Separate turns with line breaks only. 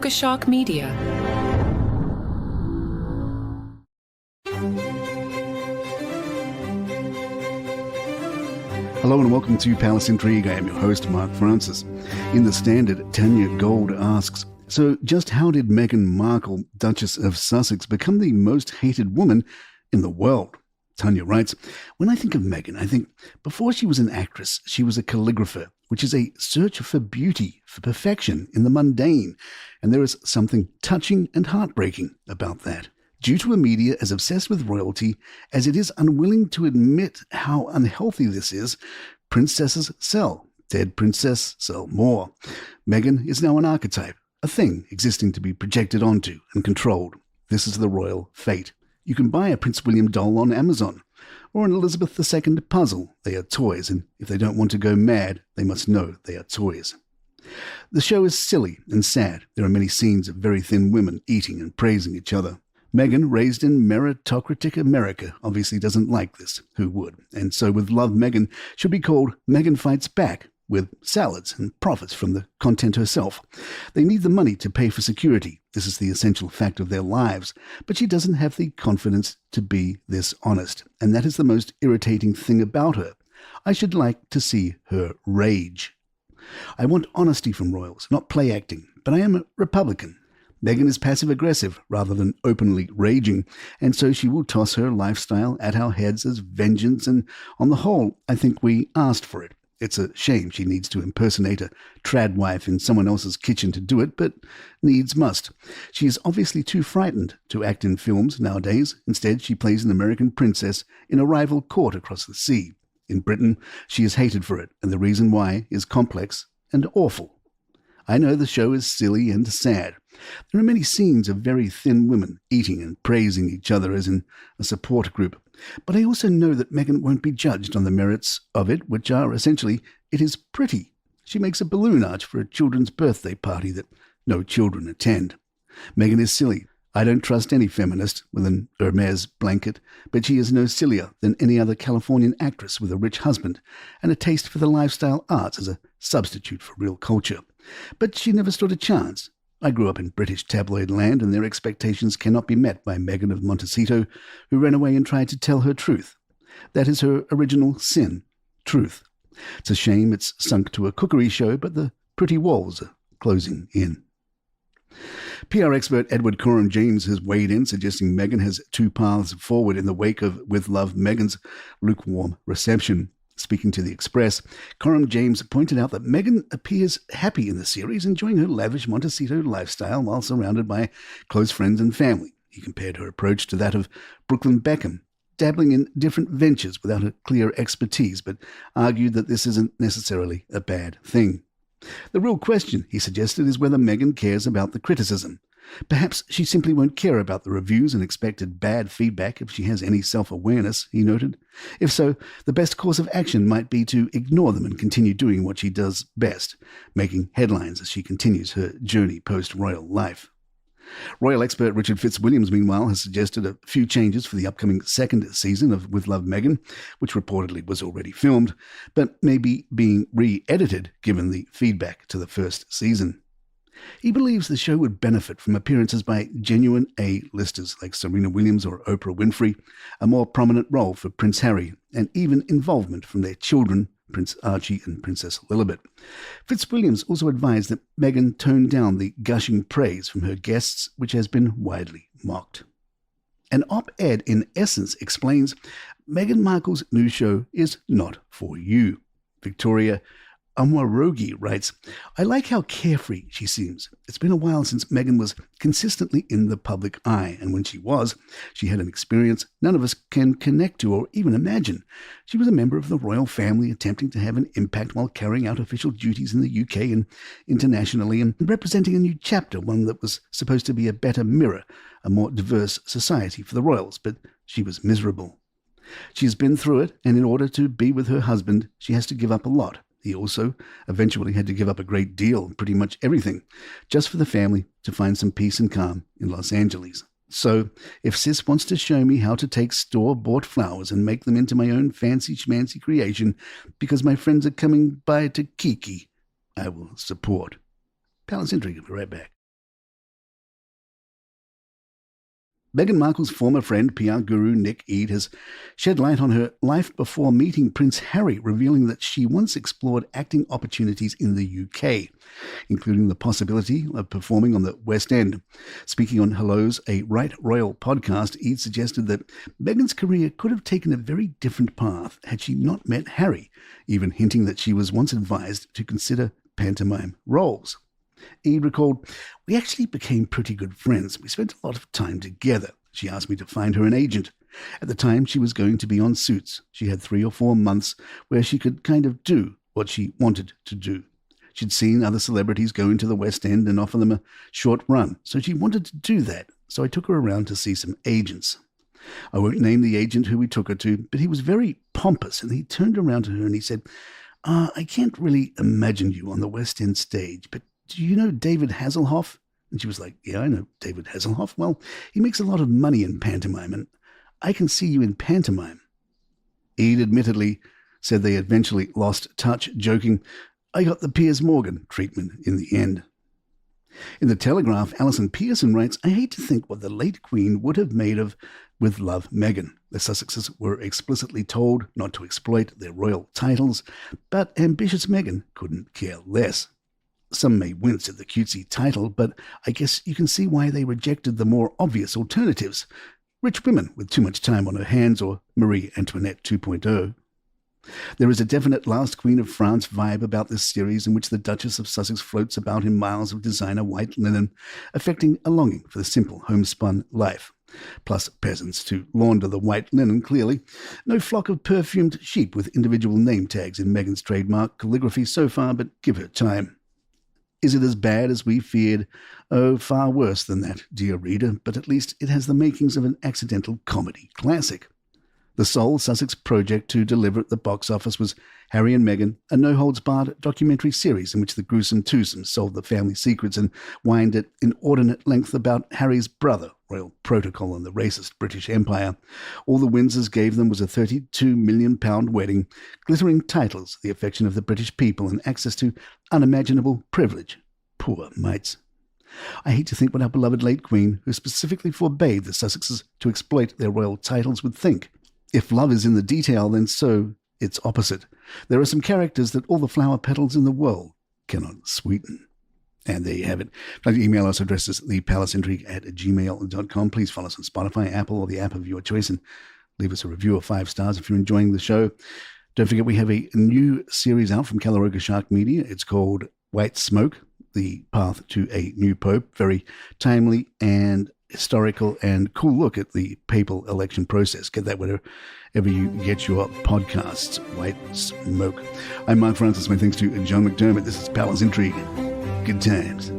Shark Media.
Hello and welcome to Palace Intrigue. I am your host, Mark Francis. In the Standard, Tanya Gold asks, so just how did Meghan Markle, Duchess of Sussex, become the most hated woman in the world? Tanya writes, when I think of Meghan, I think before she was an actress, she was a calligrapher, which is a search for beauty, for perfection in the mundane. And there is something touching and heartbreaking about that. Due to a media as obsessed with royalty as it is unwilling to admit how unhealthy this is, princesses sell. Dead princess sell more. Meghan is now an archetype, a thing existing to be projected onto and controlled. This is the royal fate. You can buy a Prince William doll on Amazon, or an Elizabeth II puzzle. They are toys, and if they don't want to go mad, they must know they are toys. The show is silly and sad. There are many scenes of very thin women eating and praising each other. Meghan, raised in meritocratic America, obviously doesn't like this. Who would? And so with Love Meghan should be called Meghan Fights Back, with salads and profits from the content herself. They need the money to pay for security. This is the essential fact of their lives. But she doesn't have the confidence to be this honest. And that is the most irritating thing about her. I should like to see her rage. I want honesty from royals, not play acting. But I am a Republican. Meghan is passive-aggressive rather than openly raging, and so she will toss her lifestyle at our heads as vengeance, and on the whole, I think we asked for it. It's a shame she needs to impersonate a trad wife in someone else's kitchen to do it, but needs must. She is obviously too frightened to act in films nowadays. Instead, she plays an American princess in a rival court across the sea. In Britain, she is hated for it, and the reason why is complex and awful. I know the show is silly and sad. There are many scenes of very thin women eating and praising each other as in a support group. But I also know that Meghan won't be judged on the merits of it, which are essentially, it is pretty. She makes a balloon arch for a children's birthday party that no children attend. Meghan is silly. I don't trust any feminist with an Hermes blanket, but she is no sillier than any other Californian actress with a rich husband and a taste for the lifestyle arts as a substitute for real culture. But she never stood a chance. I grew up in British tabloid land, and their expectations cannot be met by Meghan of Montecito, who ran away and tried to tell her truth. That is her original sin, truth. It's a shame it's sunk to a cookery show, but the pretty walls are closing in. PR expert Edward Coram James has weighed in, suggesting Meghan has two paths forward in the wake of With Love Meghan's lukewarm reception. Speaking to The Express, Coram James pointed out that Meghan appears happy in the series, enjoying her lavish Montecito lifestyle while surrounded by close friends and family. He compared her approach to that of Brooklyn Beckham, dabbling in different ventures without a clear expertise, but argued that this isn't necessarily a bad thing. The real question, he suggested, is whether Meghan cares about the criticism. Perhaps she simply won't care about the reviews and expected bad feedback if she has any self-awareness, he noted. If so, the best course of action might be to ignore them and continue doing what she does best, making headlines as she continues her journey post-royal life. Royal expert Richard Fitzwilliams, meanwhile, has suggested a few changes for the upcoming second season of With Love Meghan, which reportedly was already filmed, but may be being re-edited given the feedback to the first season. He believes the show would benefit from appearances by genuine A-listers like Serena Williams or Oprah Winfrey, a more prominent role for Prince Harry, and even involvement from their children, Prince Archie and Princess Lilibet. Fitzwilliams also advised that Meghan tone down the gushing praise from her guests, which has been widely mocked. An op-ed in Essence explains, Meghan Markle's new show is not for you. Victoria Amwarogi writes, I like how carefree she seems. It's been a while since Meghan was consistently in the public eye, and when she was, she had an experience none of us can connect to or even imagine. She was a member of the royal family attempting to have an impact while carrying out official duties in the UK and internationally and representing a new chapter, one that was supposed to be a better mirror, a more diverse society for the royals, but she was miserable. She has been through it, and in order to be with her husband, she has to give up a lot. He also eventually had to give up a great deal, pretty much everything, just for the family to find some peace and calm in Los Angeles. So, if Sis wants to show me how to take store-bought flowers and make them into my own fancy-schmancy creation because my friends are coming by to kiki, I will support. Palace Intrigue will be right back. Meghan Markle's former friend, PR guru Nick Eade, has shed light on her life before meeting Prince Harry, revealing that she once explored acting opportunities in the UK, including the possibility of performing on the West End. Speaking on Hello's A Right Royal podcast, Eade suggested that Meghan's career could have taken a very different path had she not met Harry, even hinting that she was once advised to consider pantomime roles. Eade recalled, "We actually became pretty good friends. We spent a lot of time together. She asked me to find her an agent. At the time, she was going to be on Suits. She had 3 or 4 months where she could kind of do what she wanted to do. She'd seen other celebrities go into the West End and offer them a short run, so she wanted to do that. So I took her around to see some agents. I won't name the agent who we took her to, but he was very pompous, and he turned around to her and he said, I can't really imagine you on the West End stage, but do you know David Hasselhoff?" And she was like, "Yeah, I know David Hasselhoff. Well, he makes a lot of money in pantomime, and I can see you in pantomime." Eade admittedly said they eventually lost touch, joking, "I got the Piers Morgan treatment in the end." In The Telegraph, Alison Pearson writes, "I hate to think what the late Queen would have made of with Love Meghan. The Sussexes were explicitly told not to exploit their royal titles, but ambitious Meghan couldn't care less. Some may wince at the cutesy title, but I guess you can see why they rejected the more obvious alternatives. Rich women with too much time on her hands, or Marie Antoinette 2.0. There is a definite Last Queen of France vibe about this series, in which the Duchess of Sussex floats about in miles of designer white linen, affecting a longing for the simple homespun life. Plus peasants to launder the white linen, clearly. No flock of perfumed sheep with individual name tags in Meghan's trademark calligraphy so far, but give her time. Is it as bad as we feared? Oh, far worse than that, dear reader, but at least it has the makings of an accidental comedy classic. The sole Sussex project to deliver at the box office was Harry and Meghan, a no-holds-barred documentary series in which the gruesome twosome solved the family secrets and whined at inordinate length about Harry's brother, royal protocol, and the racist British Empire. All the Windsors gave them was a £32 million wedding, glittering titles, the affection of the British people, and access to unimaginable privilege. Poor mates. I hate to think what our beloved late Queen, who specifically forbade the Sussexes to exploit their royal titles, would think. If love is in the detail, then so its opposite. There are some characters that all the flower petals in the world cannot sweeten. And there you have it. Please email us. Address us thepalaceintrigue@gmail.com. Please follow us on Spotify, Apple, or the app of your choice, and leave us a review of 5 stars if you're enjoying the show. Don't forget we have a new series out from Calaroga Shark Media. It's called White Smoke, The Path to a New Pope. Very timely and historical and cool look at the papal election process. Get that wherever you get your podcasts. White Smoke. I'm Mark Francis. My thanks to John McDermott. This is Palace Intrigue. Good times.